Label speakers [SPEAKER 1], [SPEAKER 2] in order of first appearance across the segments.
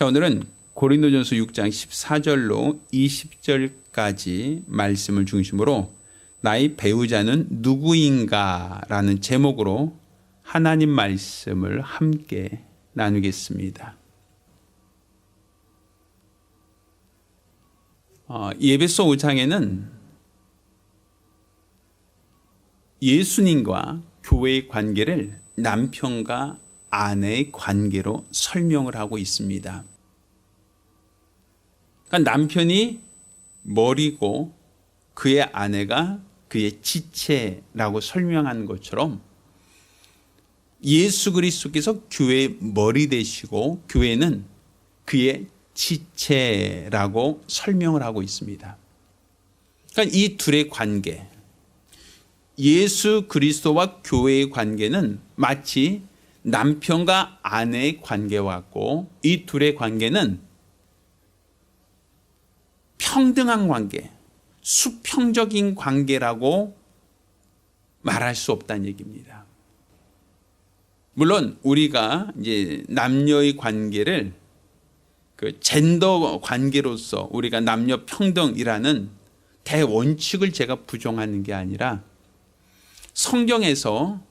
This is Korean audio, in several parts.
[SPEAKER 1] 자, 오늘은 고린도전서 6장 14절로 20절까지 말씀을 중심으로 나의 배우자는 누구인가 라는 제목으로 하나님 말씀을 함께 나누겠습니다. 에베소 5장에는 예수님과 교회의 관계를 남편과 아내의 관계로 설명을 하고 있습니다. 그러니까 남편이 머리고 그의 아내가 그의 지체라고 설명한 것처럼 예수 그리스도께서 교회의 머리 되시고 교회는 그의 지체라고 설명을 하고 있습니다. 그러니까 이 둘의 관계, 예수 그리스도와 교회의 관계는 마치 남편과 아내의 관계와 같고 이 둘의 관계는 평등한 관계, 수평적인 관계라고 말할 수 없다는 얘기입니다. 물론 우리가 이제 남녀의 관계를 그 젠더 관계로서 우리가 남녀 평등이라는 대원칙을 제가 부정하는 게 아니라 성경에서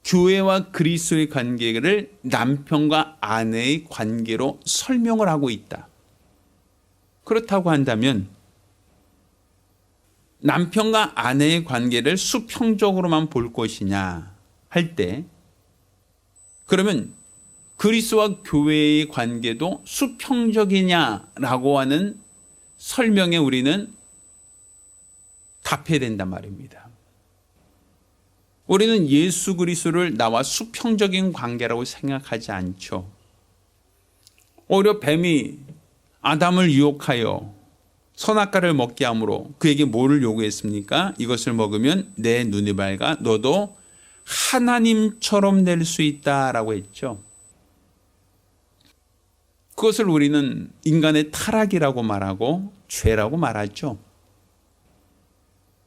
[SPEAKER 1] 교회와 그리스도의 관계를 남편과 아내의 관계로 설명을 하고 있다. 그렇다고 한다면 남편과 아내의 관계를 수평적으로만 볼 것이냐 할 때 그러면 그리스도와 교회의 관계도 수평적이냐라고 하는 설명에 우리는 답해야 된단 말입니다. 우리는 예수 그리스도를 나와 수평적인 관계라고 생각하지 않죠. 오히려 뱀이 아담을 유혹하여 선악과를 먹게 함으로 그에게 뭐를 요구했습니까? 이것을 먹으면 내 눈이 밝아 너도 하나님처럼 될 수 있다라고 했죠. 그것을 우리는 인간의 타락이라고 말하고 죄라고 말하죠.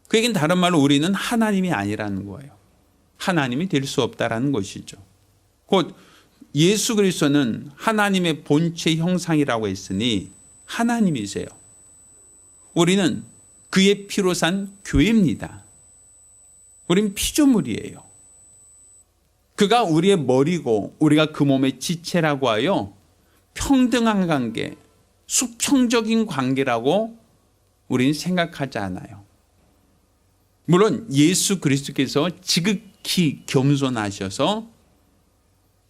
[SPEAKER 1] 그 얘기는 다른 말로 우리는 하나님이 아니라는 거예요. 하나님이 될 수 없다라는 것이죠. 곧 예수 그리스도는 하나님의 본체 형상이라고 했으니 하나님이세요. 우리는 그의 피로 산 교회입니다. 우린 피조물이에요. 그가 우리의 머리고 우리가 그 몸의 지체라고 하여 평등한 관계, 수평적인 관계라고 우리는 생각하지 않아요. 물론 예수 그리스도께서 지극히 겸손하셔서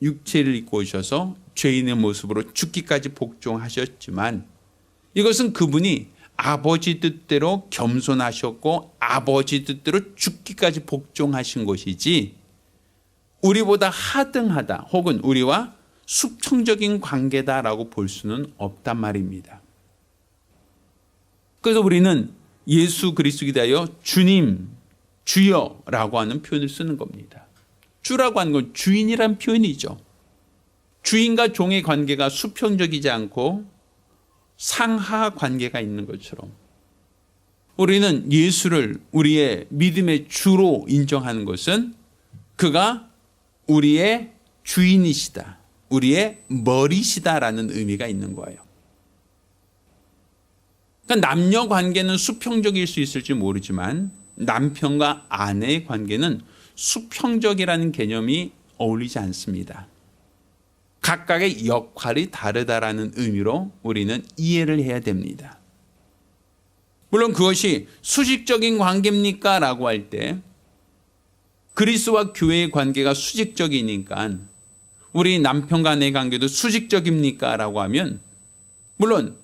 [SPEAKER 1] 육체를 입고 오셔서 죄인의 모습으로 죽기까지 복종하셨지만 이것은 그분이 아버지 뜻대로 겸손하셨고 아버지 뜻대로 죽기까지 복종하신 것이지 우리보다 하등하다 혹은 우리와 수평적인 관계다라고 볼 수는 없단 말입니다. 그래서 우리는 예수 그리스도에 대하여 주님, 주여라고 하는 표현을 쓰는 겁니다. 주라고 하는 건 주인이란 표현이죠. 주인과 종의 관계가 수평적이지 않고 상하 관계가 있는 것처럼 우리는 예수를 우리의 믿음의 주로 인정하는 것은 그가 우리의 주인이시다, 우리의 머리시다라는 의미가 있는 거예요. 그러니까 남녀 관계는 수평적일 수 있을지 모르지만 남편과 아내의 관계는 수평적이라는 개념이 어울리지 않습니다. 각각의 역할이 다르다라는 의미로 우리는 이해를 해야 됩니다. 물론 그것이 수직적인 관계입니까? 라고 할 때 그리스도와 교회의 관계가 수직적이니까 우리 남편과 아내의 관계도 수직적입니까? 라고 하면 물론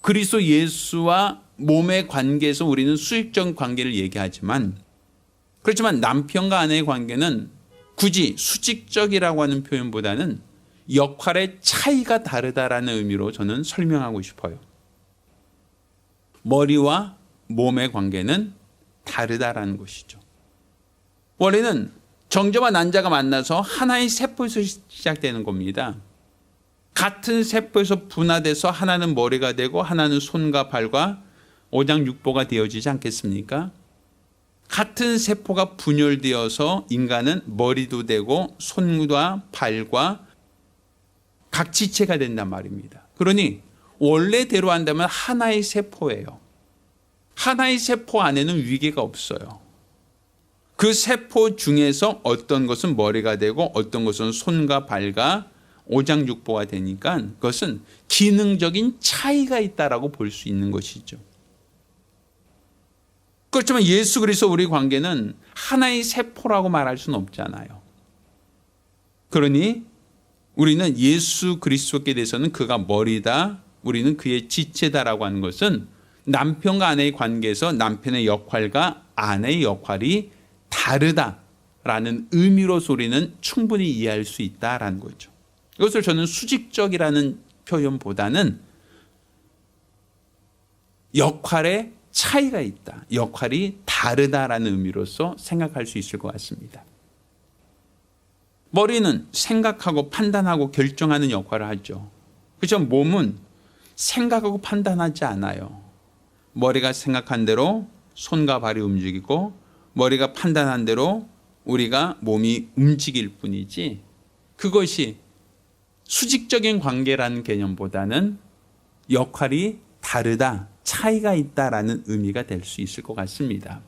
[SPEAKER 1] 그리스도 예수와 몸의 관계에서 우리는 수직적 관계를 얘기하지만 그렇지만 남편과 아내의 관계는 굳이 수직적이라고 하는 표현보다는 역할의 차이가 다르다라는 의미로 저는 설명하고 싶어요. 머리와 몸의 관계는 다르다라는 것이죠. 원래는 정자와 난자가 만나서 하나의 세포에서 시작되는 겁니다. 같은 세포에서 분화돼서 하나는 머리가 되고 하나는 손과 발과 오장육부가 되어지지 않겠습니까? 같은 세포가 분열되어서 인간은 머리도 되고 손과 발과 각 지체가 된단 말입니다. 그러니 원래대로 한다면 하나의 세포예요. 하나의 세포 안에는 위계가 없어요. 그 세포 중에서 어떤 것은 머리가 되고 어떤 것은 손과 발과 오장육부가 되니까 그것은 기능적인 차이가 있다라고 볼 수 있는 것이죠. 그렇지만 예수 그리스도 우리 관계는 하나의 세포라고 말할 수는 없잖아요. 그러니 우리는 예수 그리스도께 대해서는 그가 머리다, 우리는 그의 지체다라고 하는 것은 남편과 아내의 관계에서 남편의 역할과 아내의 역할이 다르다라는 의미로서 우리는 충분히 이해할 수 있다라는 거죠. 이것을 저는 수직적이라는 표현보다는 역할의 차이가 있다, 역할이 다르다라는 의미로서 생각할 수 있을 것 같습니다. 머리는 생각하고 판단하고 결정하는 역할을 하죠. 그렇죠? 몸은 생각하고 판단하지 않아요. 머리가 생각한 대로 손과 발이 움직이고 머리가 판단한 대로 우리가 몸이 움직일 뿐이지, 그것이 수직적인 관계라는 개념보다는 역할이 다르다, 차이가 있다라는 의미가 될 수 있을 것 같습니다.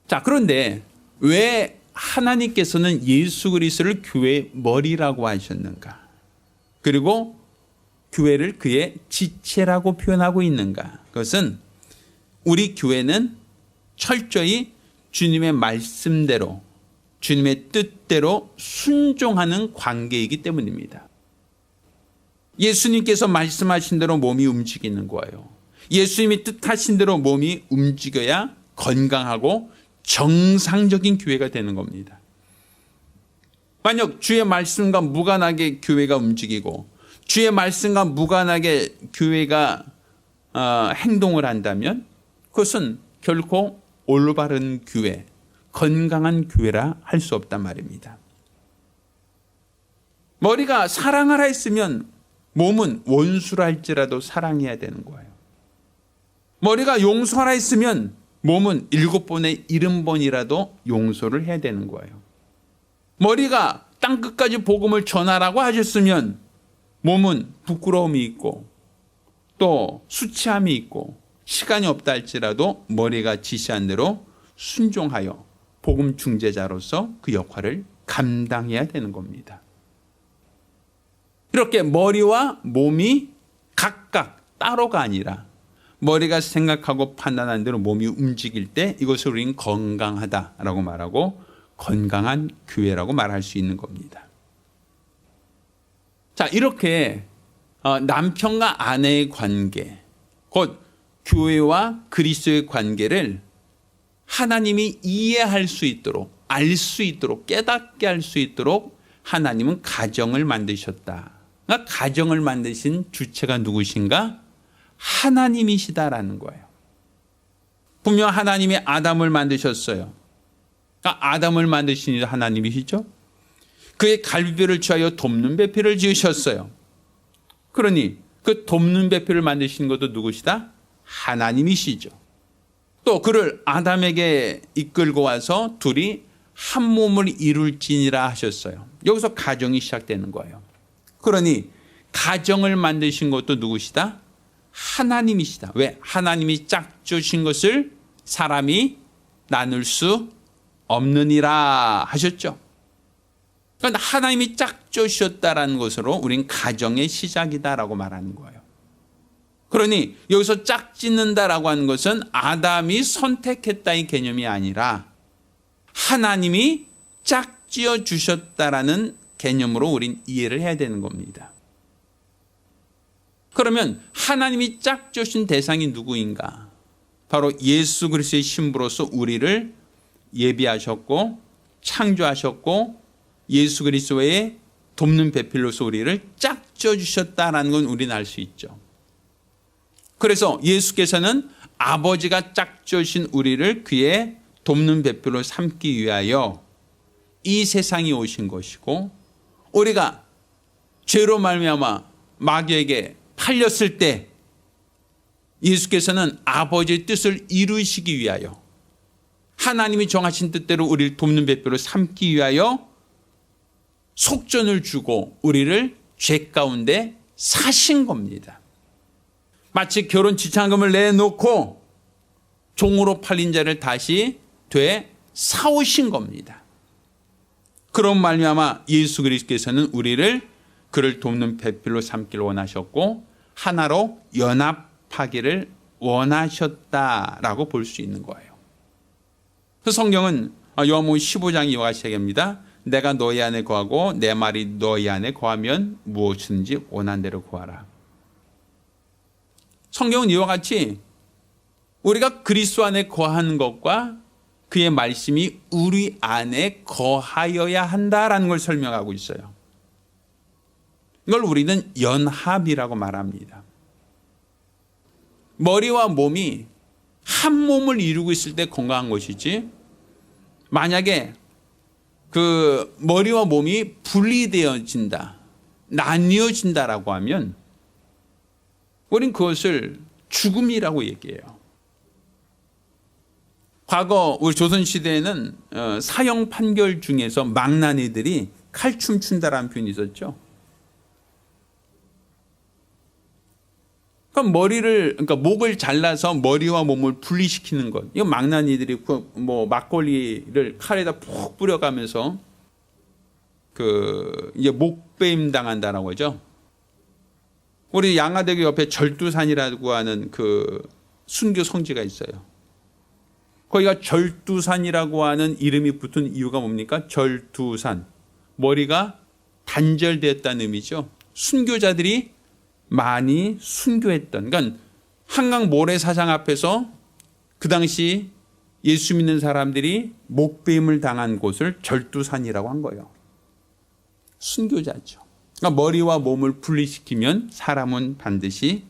[SPEAKER 1] 자, 그런데 왜 하나님께서는 예수 그리스도를 교회의 머리라고 하셨는가? 그리고 교회를 그의 지체라고 표현하고 있는가? 그것은 우리 교회는 철저히 주님의 말씀대로, 주님의 뜻대로 순종하는 관계이기 때문입니다. 예수님께서 말씀하신 대로 몸이 움직이는 거예요. 예수님이 뜻하신 대로 몸이 움직여야 건강하고 정상적인 교회가 되는 겁니다. 만약 주의 말씀과 무관하게 교회가 움직이고 주의 말씀과 무관하게 교회가 행동을 한다면 그것은 결코 올바른 교회, 건강한 교회라 할 수 없단 말입니다. 머리가 사랑하라 했으면 몸은 원수라 할지라도 사랑해야 되는 거예요. 머리가 용서하라 했으면 몸은 7번에 70번이라도 용서를 해야 되는 거예요. 머리가 땅끝까지 복음을 전하라고 하셨으면 몸은 부끄러움이 있고 또 수치함이 있고 시간이 없다 할지라도 머리가 지시한 대로 순종하여 복음 중재자로서 그 역할을 감당해야 되는 겁니다. 이렇게 머리와 몸이 각각 따로가 아니라 머리가 생각하고 판단한 대로 몸이 움직일 때 이것을 우리는 건강하다라고 말하고 건강한 교회라고 말할 수 있는 겁니다. 자, 이렇게 남편과 아내의 관계, 곧 교회와 그리스도의 관계를 하나님이 이해할 수 있도록, 알 수 있도록, 깨닫게 할 수 있도록 하나님은 가정을 만드셨다. 그러니까 가정을 만드신 주체가 누구신가? 하나님이시다라는 거예요. 분명 하나님이 아담을 만드셨어요. 그러니까 아담을 만드신 하나님이시죠. 그의 갈비뼈를 취하여 돕는 배필을 지으셨어요. 그러니 그 돕는 배필을 만드신 것도 누구시다? 하나님이시죠. 또 그를 아담에게 이끌고 와서 둘이 한 몸을 이룰지니라 하셨어요. 여기서 가정이 시작되는 거예요. 그러니 가정을 만드신 것도 누구시다? 하나님이시다. 왜? 하나님이 짝주신 것을 사람이 나눌 수 없느니라 하셨죠. 그러니까 하나님이 짝주셨다라는 것으로 우린 가정의 시작이다라고 말하는 거예요. 그러니 여기서 짝짓는다라고 하는 것은 아담이 선택했다의 개념이 아니라 하나님이 짝지어 주셨다라는 개념으로 우린 이해를 해야 되는 겁니다. 그러면 하나님이 짝주신 대상이 누구인가? 바로 예수 그리스도의 신부로서 우리를 예비하셨고 창조하셨고 예수 그리스도의 돕는 배필로서 우리를 짝져 주셨다라는 건 우리는 알 수 있죠. 그래서 예수께서는 아버지가 짝져 주신 우리를 그의 돕는 배필로 삼기 위하여 이 세상에 오신 것이고 우리가 죄로 말미암아 마귀에게 팔렸을 때 예수께서는 아버지의 뜻을 이루시기 위하여 하나님이 정하신 뜻대로 우리를 돕는 배필로 삼기 위하여 속전을 주고 우리를 죄 가운데 사신 겁니다. 마치 결혼 지참금을 내놓고 종으로 팔린 자를 다시 되사오신 겁니다. 그런 말미암아 예수 그리스도께서는 우리를 그를 돕는 배필로 삼기를 원하셨고 하나로 연합하기를 원하셨다라고 볼 수 있는 거예요. 그 성경은 요한복음 15장 이와 같이 얘기합니다. 내가 너희 안에 거하고 내 말이 너희 안에 거하면 무엇이든지 원한 대로 구하라. 성경은 이와 같이 우리가 그리스도 안에 거하는 것과 그의 말씀이 우리 안에 거하여야 한다라는 걸 설명하고 있어요. 이걸 우리는 연합이라고 말합니다. 머리와 몸이 한 몸을 이루고 있을 때 건강한 것이지, 만약에 그 머리와 몸이 분리되어진다, 나뉘어진다라고 하면 우린 그것을 죽음이라고 얘기해요. 과거 우리 조선시대에는 사형 판결 중에서 망나니들이 칼춤 춘다라는 표현이 있었죠. 그러니까 목을 잘라서 머리와 몸을 분리시키는 것. 이거 망나니들이 막걸리를 칼에다 푹 뿌려가면서 이제 목베임 당한다라고 하죠. 우리 양화대교 옆에 절두산이라고 하는 그 순교 성지가 있어요. 거기가 절두산이라고 하는 이름이 붙은 이유가 뭡니까? 절두산. 머리가 단절되었다는 의미죠. 순교자들이 많이 순교했던, 그러니까 한강 모래사장 앞에서 그 당시 예수 믿는 사람들이 목베임을 당한 곳을 절두산이라고 한 거예요. 순교자죠. 그러니까 머리와 몸을 분리시키면 사람은 반드시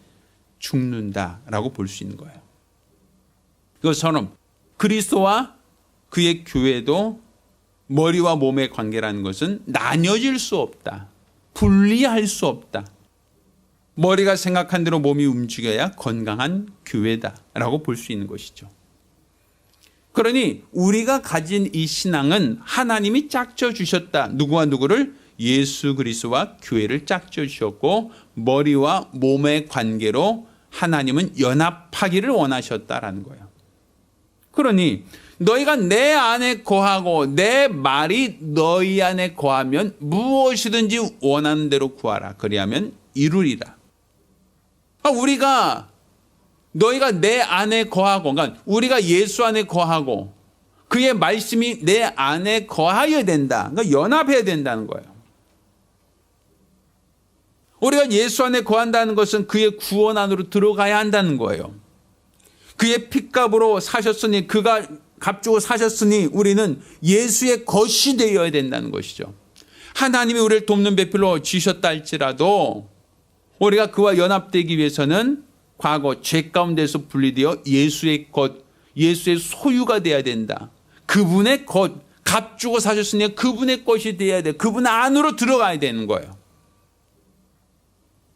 [SPEAKER 1] 죽는다라고 볼 수 있는 거예요. 이것처럼 그리스도와 그의 교회도 머리와 몸의 관계라는 것은 나뉘어질 수 없다. 분리할 수 없다. 머리가 생각한 대로 몸이 움직여야 건강한 교회다라고 볼 수 있는 것이죠. 그러니 우리가 가진 이 신앙은 하나님이 짝져 주셨다. 누구와 누구를? 예수 그리스도와 교회를 짝져 주셨고 머리와 몸의 관계로 하나님은 연합하기를 원하셨다라는 거예요. 그러니 너희가 내 안에 거하고 내 말이 너희 안에 거하면 무엇이든지 원하는 대로 구하라. 그리하면 이루리라. 너희가 내 안에 거하고, 그러니까 우리가 예수 안에 거하고 그의 말씀이 내 안에 거하여야 된다. 그러니까 연합해야 된다는 거예요. 우리가 예수 안에 거한다는 것은 그의 구원 안으로 들어가야 한다는 거예요. 그의 핏값으로 사셨으니, 그가 값주고 사셨으니 우리는 예수의 것이 되어야 된다는 것이죠. 하나님이 우리를 돕는 배필로 주셨다 할지라도 우리가 그와 연합되기 위해서는 과거 죄 가운데서 분리되어 예수의 것, 예수의 소유가 되어야 된다. 그분의 것, 값주고 사셨으니 그분의 것이 되어야 돼. 그분 안으로 들어가야 되는 거예요.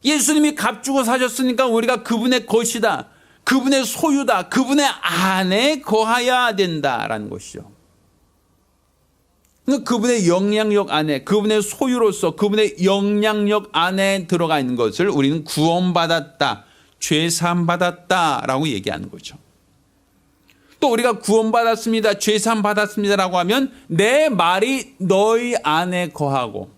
[SPEAKER 1] 예수님이 값주고 사셨으니까 우리가 그분의 것이다. 그분의 소유다. 그분의 안에 거하여야 된다라는 것이죠. 그분의 영향력 안에, 그분의 소유로서 그분의 영향력 안에 들어가 있는 것을 우리는 구원받았다, 죄사함받았다라고 얘기하는 거죠. 또 우리가 구원받았습니다, 죄사함받았습니다라고 하면 내 말이 너희 안에 거하고,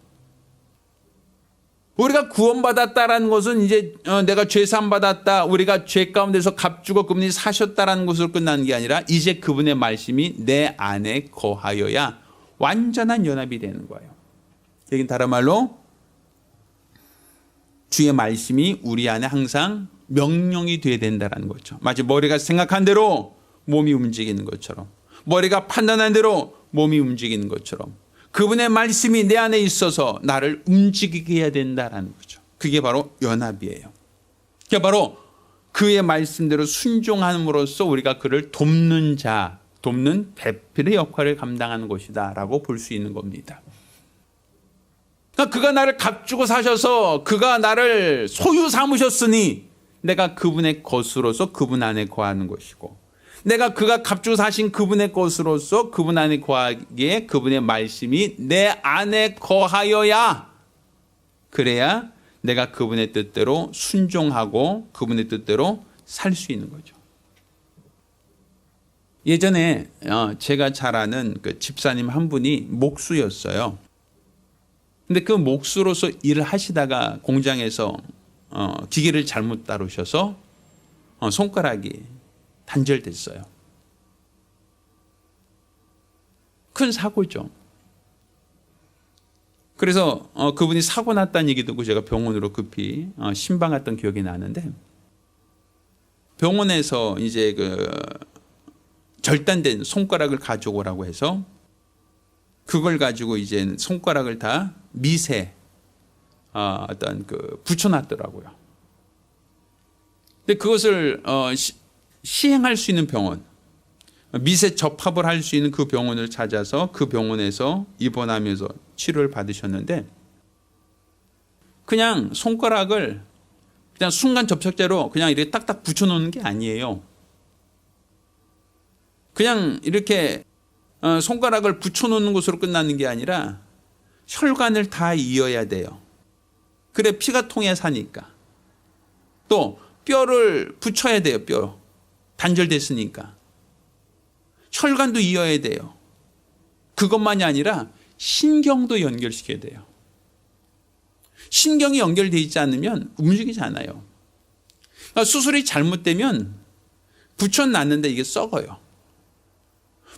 [SPEAKER 1] 우리가 구원받았다라는 것은 이제 내가 죄사함받았다, 우리가 죄 가운데서 값주고 그분이 사셨다라는 것으로 끝나는 게 아니라 이제 그분의 말씀이 내 안에 거하여야 완전한 연합이 되는 거예요. 여긴 다른 말로 주의 말씀이 우리 안에 항상 명령이 되어야 된다는 거죠. 마치 머리가 생각한 대로 몸이 움직이는 것처럼, 머리가 판단한 대로 몸이 움직이는 것처럼 그분의 말씀이 내 안에 있어서 나를 움직이게 해야 된다는 거죠. 그게 바로 연합이에요. 그게 바로 그의 말씀대로 순종함으로써 우리가 그를 돕는 자, 돕는 배필의 역할을 감당하는 것이다 라고 볼 수 있는 겁니다. 그러니까 그가 나를 값주고 사셔서 그가 나를 소유 삼으셨으니 내가 그분의 것으로서 그분 안에 거하는 것이고, 내가 그가 갑주사신 그분의 것으로서 그분 안에 거하기에 그분의 말씀이 내 안에 거하여야, 그래야 내가 그분의 뜻대로 순종하고 그분의 뜻대로 살 수 있는 거죠. 예전에 제가 잘 아는 그 집사님 한 분이 목수였어요. 근데 그 목수로서 일을 하시다가 공장에서 기계를 잘못 다루셔서 손가락이 단절됐어요. 큰 사고죠. 그래서 그분이 사고 났다는 얘기 듣고 제가 병원으로 급히 신방 갔던 기억이 나는데, 병원에서 이제 그 절단된 손가락을 가져오라고 해서 그걸 가지고 이제 손가락을 다 미세 어떤 그 붙여놨더라고요. 근데 그것을 시행할 수 있는 병원, 미세 접합을 할 수 있는 그 병원을 찾아서 그 병원에서 입원하면서 치료를 받으셨는데, 그냥 손가락을 그냥 순간 접착제로 그냥 이렇게 딱딱 붙여놓는 게 아니에요. 그냥 이렇게 손가락을 붙여놓는 것으로 끝나는 게 아니라 혈관을 다 이어야 돼요. 그래 피가 통해 사니까. 또 뼈를 붙여야 돼요. 뼈 단절됐으니까. 혈관도 이어야 돼요. 그것만이 아니라 신경도 연결시켜야 돼요. 신경이 연결되어 있지 않으면 움직이지 않아요. 그러니까 수술이 잘못되면 붙여놨는데 이게 썩어요.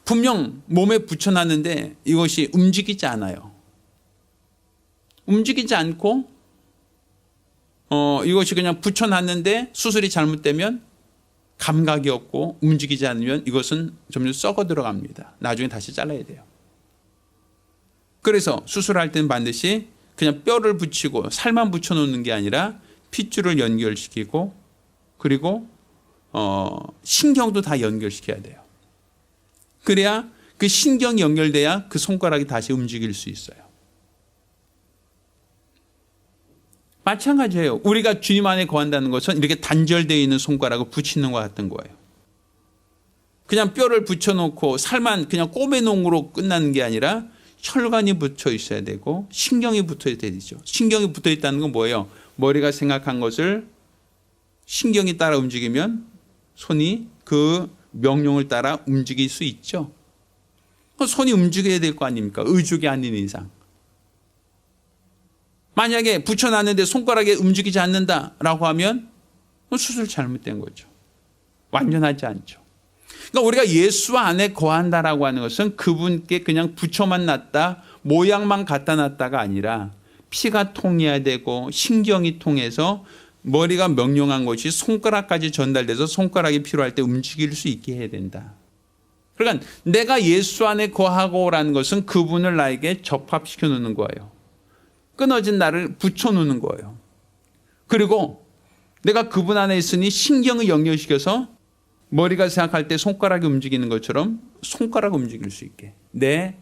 [SPEAKER 1] 분명 몸에 붙여놨는데 이것이 움직이지 않아요. 움직이지 않고 이것이 그냥 붙여놨는데 수술이 잘못되면 감각이 없고 움직이지 않으면 이것은 점점 썩어 들어갑니다. 나중에 다시 잘라야 돼요. 그래서 수술할 때는 반드시 그냥 뼈를 붙이고 살만 붙여놓는 게 아니라 핏줄을 연결시키고 그리고 신경도 다 연결시켜야 돼요. 그래야 그 신경이 연결돼야 그 손가락이 다시 움직일 수 있어요. 마찬가지예요. 우리가 주님 안에 거한다는 것은 이렇게 단절되어 있는 손가락을 붙이는 것 같은 거예요. 그냥 뼈를 붙여놓고 살만 그냥 꼬매놓은 거로 끝나는 게 아니라 혈관이 붙어 있어야 되고 신경이 붙어 있어야 되죠. 신경이 붙어 있다는 건 뭐예요? 머리가 생각한 것을 신경이 따라 움직이면 손이 그 명령을 따라 움직일 수 있죠. 손이 움직여야 될 거 아닙니까? 의족이 아닌 이상. 만약에 붙여놨는데 손가락에 움직이지 않는다라고 하면 수술 잘못된 거죠. 완전하지 않죠. 그러니까 우리가 예수 안에 거한다라고 하는 것은 그분께 그냥 붙여만 놨다, 모양만 갖다 놨다가 아니라 피가 통해야 되고 신경이 통해서 머리가 명령한 것이 손가락까지 전달돼서 손가락이 필요할 때 움직일 수 있게 해야 된다. 그러니까 내가 예수 안에 거하고라는 것은 그분을 나에게 접합시켜 놓는 거예요. 끊어진 나를 붙여놓는 거예요. 그리고 내가 그분 안에 있으니 신경을 연결시켜서 머리가 생각할 때 손가락이 움직이는 것처럼 손가락을 움직일 수 있게 내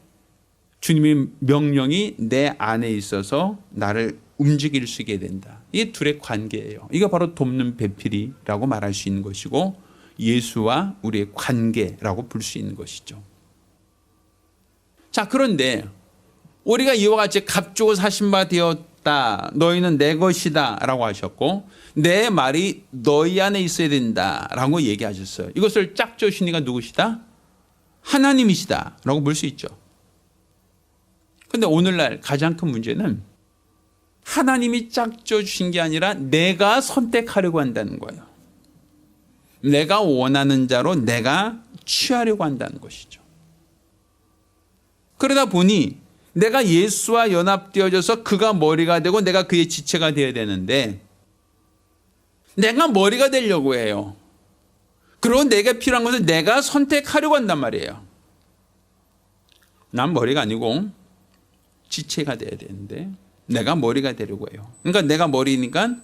[SPEAKER 1] 주님의 명령이 내 안에 있어서 나를 움직일 수 있게 된다. 이게 둘의 관계예요. 이거 바로 돕는 배필이라고 말할 수 있는 것이고 예수와 우리의 관계라고 볼 수 있는 것이죠. 자, 그런데 우리가 이와 같이 값주고 사신 바 되었다. 너희는 내 것이다 라고 하셨고 내 말이 너희 안에 있어야 된다 라고 얘기하셨어요. 이것을 짝져주시니가 누구시다? 하나님이시다 라고 볼 수 있죠. 그런데 오늘날 가장 큰 문제는 하나님이 짝져주신 게 아니라 내가 선택하려고 한다는 거예요. 내가 원하는 자로 내가 취하려고 한다는 것이죠. 그러다 보니 내가 예수와 연합되어져서 그가 머리가 되고 내가 그의 지체가 되어야 되는데 내가 머리가 되려고 해요. 그리고 내게 필요한 것을 내가 선택하려고 한단 말이에요. 난 머리가 아니고 지체가 되어야 되는데 내가 머리가 되려고 해요. 그러니까 내가 머리니까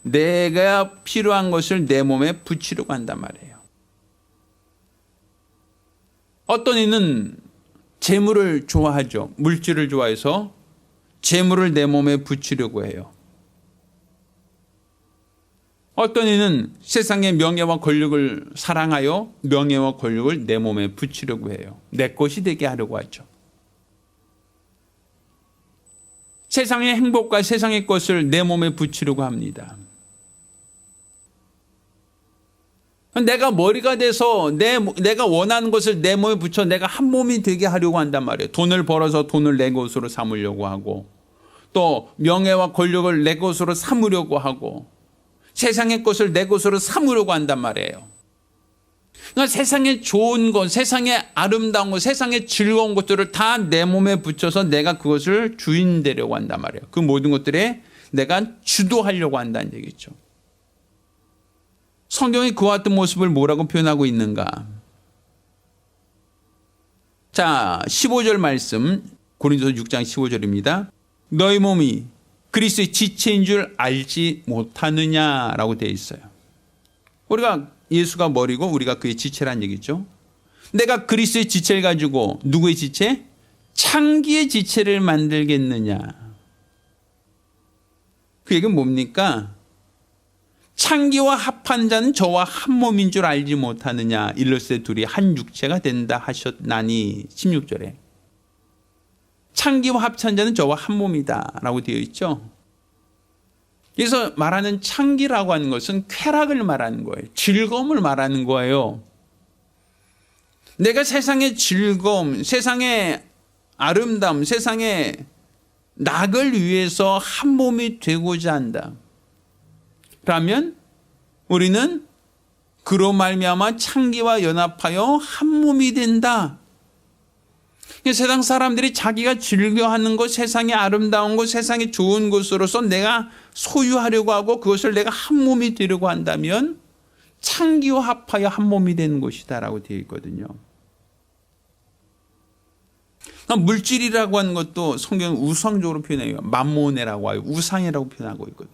[SPEAKER 1] 내가 필요한 것을 내 몸에 붙이려고 한단 말이에요. 어떤 이는 재물을 좋아하죠. 물질을 좋아해서 재물을 내 몸에 붙이려고 해요. 어떤 이는 세상의 명예와 권력을 사랑하여 명예와 권력을 내 몸에 붙이려고 해요. 내 것이 되게 하려고 하죠. 세상의 행복과 세상의 것을 내 몸에 붙이려고 합니다. 내가 머리가 돼서 내가 원하는 것을 내 몸에 붙여 내가 한 몸이 되게 하려고 한단 말이에요. 돈을 벌어서 돈을 내 것으로 삼으려고 하고, 또 명예와 권력을 내 것으로 삼으려고 하고, 세상의 것을 내 것으로 삼으려고 한단 말이에요. 그러니까 세상에 좋은 것, 세상에 아름다운 것, 세상에 즐거운 것들을 다 내 몸에 붙여서 내가 그것을 주인 되려고 한단 말이에요. 그 모든 것들에 내가 주도하려고 한다는 얘기죠. 성경이 그와 같은 모습을 뭐라고 표현하고 있는가? 자, 15절 말씀, 고린도서 6장 15절입니다. 너희 몸이 그리스도의 지체인 줄 알지 못하느냐라고 되어 있어요. 우리가 예수가 머리고 우리가 그의 지체란 얘기죠. 내가 그리스도의 지체를 가지고 누구의 지체? 창기의 지체를 만들겠느냐. 그 얘기는 뭡니까? 창기와 합한 자는 저와 한 몸인 줄 알지 못하느냐. 일러스되 둘이 한 육체가 된다 하셨나니. 16절에. 창기와 합한 자는 저와 한 몸이다 라고 되어 있죠. 그래서 말하는 창기라고 하는 것은 쾌락을 말하는 거예요. 즐거움을 말하는 거예요. 내가 세상의 즐거움, 세상의 아름다움, 세상의 낙을 위해서 한 몸이 되고자 한다. 그러면 우리는 그로 말미암아 창기와 연합하여 한 몸이 된다. 세상 사람들이 자기가 즐겨하는 것, 세상의 아름다운 것, 세상의 좋은 것으로서 내가 소유하려고 하고 그것을 내가 한 몸이 되려고 한다면 창기와 합하여 한 몸이 되는 것이다라고 되어 있거든요. 물질이라고 하는 것도 성경은 우상적으로 표현해요. 맘모네라고 하요. 우상이라고 표현하고 있거든요.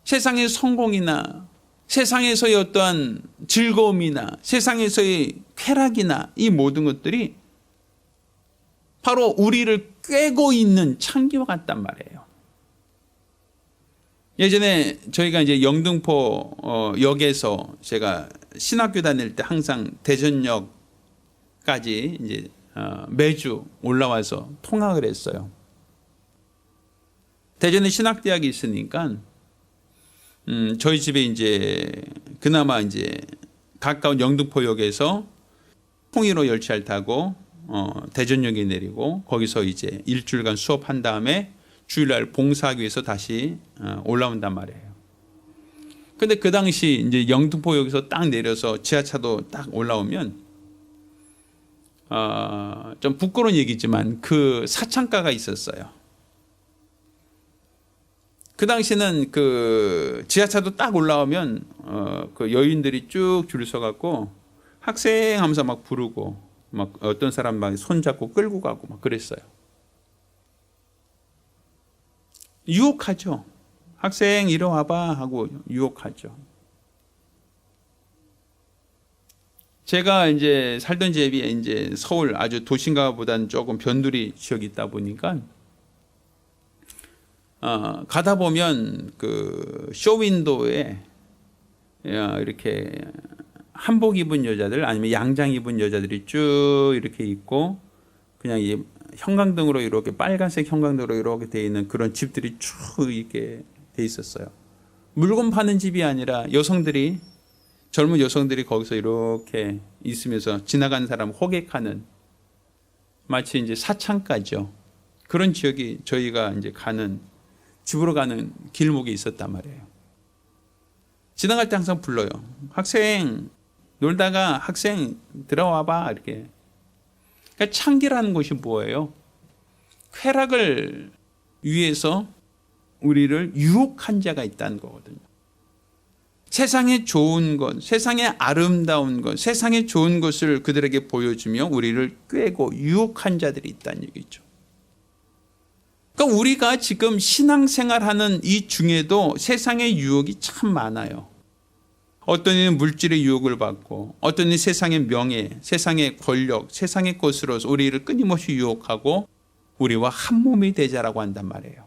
[SPEAKER 1] 세상의 성공이나 세상에서의 어떠한 즐거움이나 세상에서의 쾌락이나 이 모든 것들이 바로 우리를 꿰고 있는 창기와 같단 말이에요. 예전에 저희가 이제 영등포 역에서 제가 신학교 다닐 때 항상 대전역까지 이제 매주 올라와서 통학을 했어요. 대전에 신학대학이 있으니까 저희 집에 이제 그나마 이제 가까운 영등포역에서 통일호 열차를 타고 대전역에 내리고 거기서 이제 일주일간 수업한 다음에 주일날 봉사하기 위해서 다시 올라온단 말이에요. 근데 그 당시 이제 영등포역에서 딱 내려서 지하차도 딱 올라오면 좀 부끄러운 얘기지만 그 사창가가 있었어요. 그 당시는 그 지하차도 딱 올라오면 그 여인들이 쭉 줄 서갖고 학생 하면서 막 부르고 막 어떤 사람 막 손잡고 끌고 가고 막 그랬어요. 유혹하죠. 학생 이리 와봐 하고 유혹하죠. 제가 이제 살던 집이 이제 서울 아주 도심가보다는 조금 변두리 지역이 있다 보니까 가다 보면 그 쇼윈도에 이렇게 한복 입은 여자들 아니면 양장 입은 여자들이 쭉 이렇게 있고 그냥 이 형광등으로 이렇게 빨간색 형광등으로 이렇게 돼 있는 그런 집들이 쭉 이렇게 돼 있었어요. 물건 파는 집이 아니라 여성들이 젊은 여성들이 거기서 이렇게 있으면서 지나가는 사람 호객하는 마치 이제 사창가죠. 그런 지역이 저희가 이제 가는 집으로 가는 길목에 있었단 말이에요. 지나갈 때 항상 불러요. 학생 놀다가 학생 들어와봐 이렇게. 그러니까 창기라는 것이 뭐예요? 쾌락을 위해서 우리를 유혹한 자가 있다는 거거든요. 세상에 좋은 것, 세상에 아름다운 것, 세상에 좋은 것을 그들에게 보여주며 우리를 꿰고 유혹한 자들이 있다는 얘기죠. 그러니까 우리가 지금 신앙생활하는 이 중에도 세상의 유혹이 참 많아요. 어떤 이는 물질의 유혹을 받고 어떤 이는 세상의 명예, 세상의 권력, 세상의 것으로서 우리를 끊임없이 유혹하고 우리와 한 몸이 되자라고 한단 말이에요.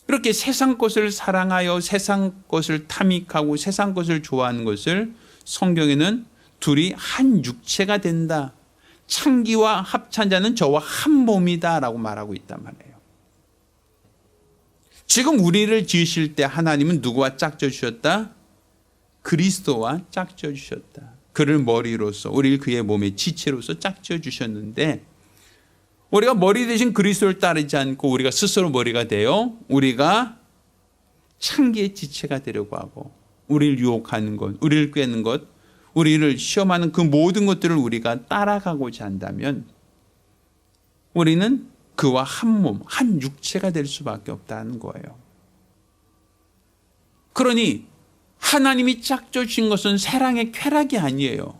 [SPEAKER 1] 이렇게 세상 것을 사랑하여 세상 것을 탐닉하고 세상 것을 좋아하는 것을 성경에는 둘이 한 육체가 된다. 창기와 합찬 자는 저와 한 몸이다 라고 말하고 있단 말이에요. 지금 우리를 지으실 때 하나님은 누구와 짝져 주셨다? 그리스도와 짝져 주셨다. 그를 머리로서 우리를 그의 몸의 지체로서 짝져 주셨는데 우리가 머리 대신 그리스도를 따르지 않고 우리가 스스로 머리가 되어 우리가 창기의 지체가 되려고 하고 우리를 유혹하는 것, 우리를 꾀는 것, 우리를 시험하는 그 모든 것들을 우리가 따라가고자 한다면 우리는 그와 한 몸, 한 육체가 될 수밖에 없다는 거예요. 그러니 하나님이 짝져 주신 것은 세상의 쾌락이 아니에요.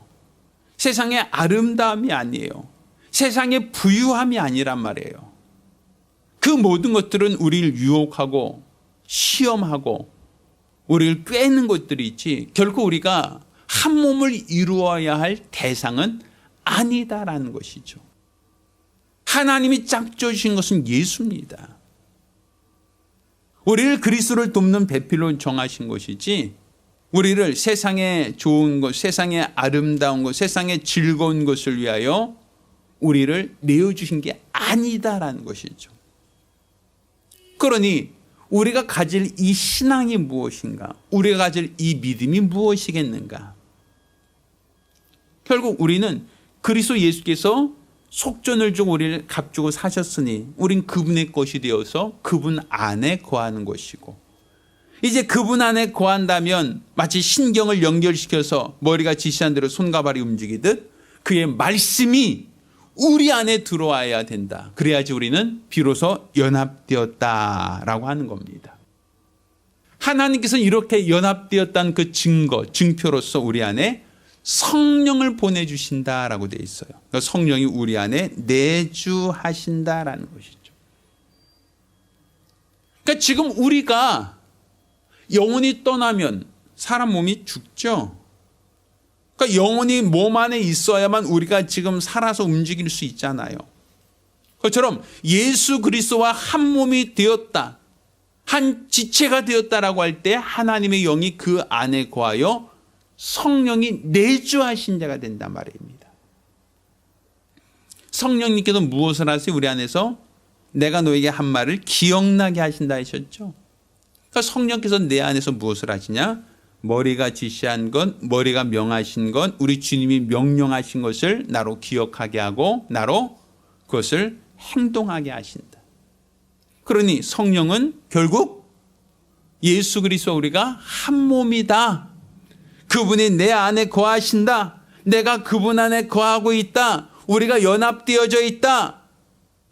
[SPEAKER 1] 세상의 아름다움이 아니에요. 세상의 부유함이 아니란 말이에요. 그 모든 것들은 우리를 유혹하고 시험하고 우리를 꿰는 것들이 있지 결코 우리가 한 몸을 이루어야 할 대상은 아니다라는 것이죠. 하나님이 짝져 주신 것은 예수입니다. 우리를 그리스도를 돕는 배필로 정하신 것이지 우리를 세상에 좋은 것, 세상에 아름다운 것, 세상에 즐거운 것을 위하여 우리를 내어주신 게 아니다라는 것이죠. 그러니 우리가 가질 이 신앙이 무엇인가? 우리가 가질 이 믿음이 무엇이겠는가? 결국 우리는 그리스도 예수께서 속전을 주고 우리를 값주고 사셨으니 우린 그분의 것이 되어서 그분 안에 거하는 것이고 이제 그분 안에 거한다면 마치 신경을 연결시켜서 머리가 지시한 대로 손과 발이 움직이듯 그의 말씀이 우리 안에 들어와야 된다. 그래야지 우리는 비로소 연합되었다라고 하는 겁니다. 하나님께서는 이렇게 연합되었다는 그 증거, 증표로서 우리 안에 성령을 보내주신다라고 되어 있어요. 그러니까 성령이 우리 안에 내주하신다라는 것이죠. 그러니까 지금 우리가 영혼이 떠나면 사람 몸이 죽죠. 그러니까 영혼이 몸 안에 있어야만 우리가 지금 살아서 움직일 수 있잖아요. 그것처럼 예수 그리스도와 한 몸이 되었다. 한 지체가 되었다라고 할 때 하나님의 영이 그 안에 거하여 성령이 내주하신 자가 된단 말입니다. 성령님께서 무엇을 하세요? 우리 안에서 내가 너에게 한 말을 기억나게 하신다 하셨죠. 그러니까 성령께서 내 안에서 무엇을 하시냐? 머리가 지시한 것, 머리가 명하신 것, 우리 주님이 명령하신 것을 나로 기억하게 하고 나로 그것을 행동하게 하신다. 그러니 성령은 결국 예수 그리스도와 우리가 한 몸이다. 그분이 내 안에 거하신다. 내가 그분 안에 거하고 있다. 우리가 연합되어져 있다.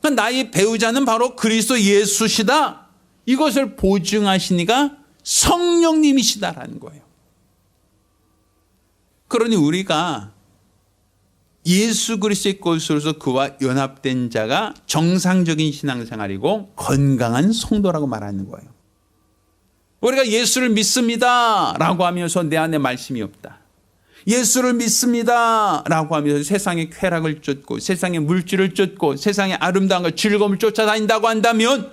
[SPEAKER 1] 그러니까 나의 배우자는 바로 그리스도 예수시다. 이것을 보증하시니까 성령님이시다라는 거예요. 그러니 우리가 예수 그리스도의 것으로서 그와 연합된 자가 정상적인 신앙생활이고 건강한 성도라고 말하는 거예요. 우리가 예수를 믿습니다 라고 하면서 내 안에 말씀이 없다. 예수를 믿습니다 라고 하면서 세상의 쾌락을 쫓고 세상의 물질을 쫓고 세상의 아름다움과 즐거움을 쫓아다닌다고 한다면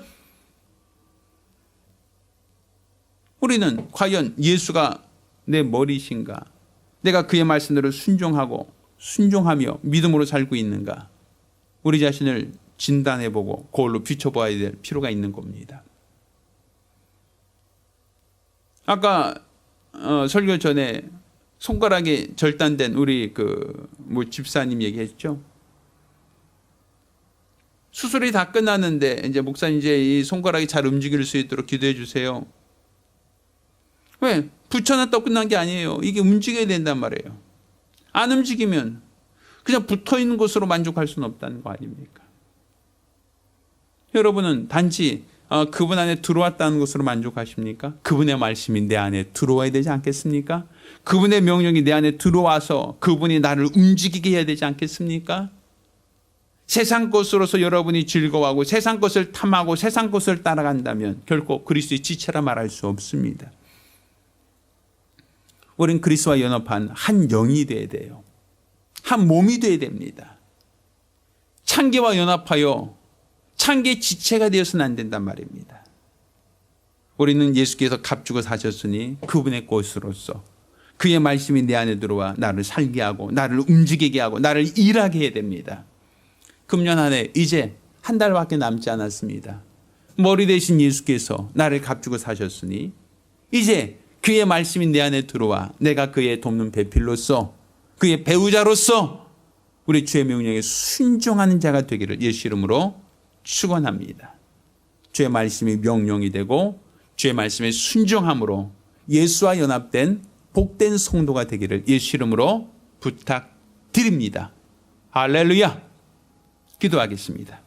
[SPEAKER 1] 우리는 과연 예수가 내 머리신가? 내가 그의 말씀대로 순종하며 믿음으로 살고 있는가? 우리 자신을 진단해보고 거울로 비춰봐야 될 필요가 있는 겁니다. 아까 설교 전에 손가락이 절단된 우리 집사님 얘기했죠. 수술이 다 끝났는데 이제 목사님 이제 이 손가락이 잘 움직일 수 있도록 기도해 주세요. 왜? 붙여놨다고 끝난 게 아니에요. 이게 움직여야 된단 말이에요. 안 움직이면 그냥 붙어있는 것으로 만족할 수는 없다는 거 아닙니까? 여러분은 단지 그분 안에 들어왔다는 것으로 만족하십니까? 그분의 말씀이 내 안에 들어와야 되지 않겠습니까? 그분의 명령이 내 안에 들어와서 그분이 나를 움직이게 해야 되지 않겠습니까? 세상 것으로서 여러분이 즐거워하고 세상 것을 탐하고 세상 것을 따라간다면 결코 그리스도의 지체라 말할 수 없습니다. 우리는 그리스도와 연합한 한 영이 되어야 돼요. 한 몸이 되어야 됩니다. 창기와 연합하여 창기의 지체가 되어서는 안 된단 말입니다. 우리는 예수께서 값주고 사셨으니 그분의 것으로서 그의 말씀이 내 안에 들어와 나를 살게 하고 나를 움직이게 하고 나를 일하게 해야 됩니다. 금년 한 해 이제 한 달밖에 남지 않았습니다. 머리 대신 예수께서 나를 값주고 사셨으니 이제 그의 말씀이 내 안에 들어와 내가 그의 돕는 배필로서 그의 배우자로서 우리 주의 명령에 순종하는 자가 되기를 예수 이름으로 축원합니다. 주의 말씀이 명령이 되고 주의 말씀에 순종함으로 예수와 연합된 복된 성도가 되기를 예수 이름으로 부탁드립니다. 할렐루야. 기도하겠습니다.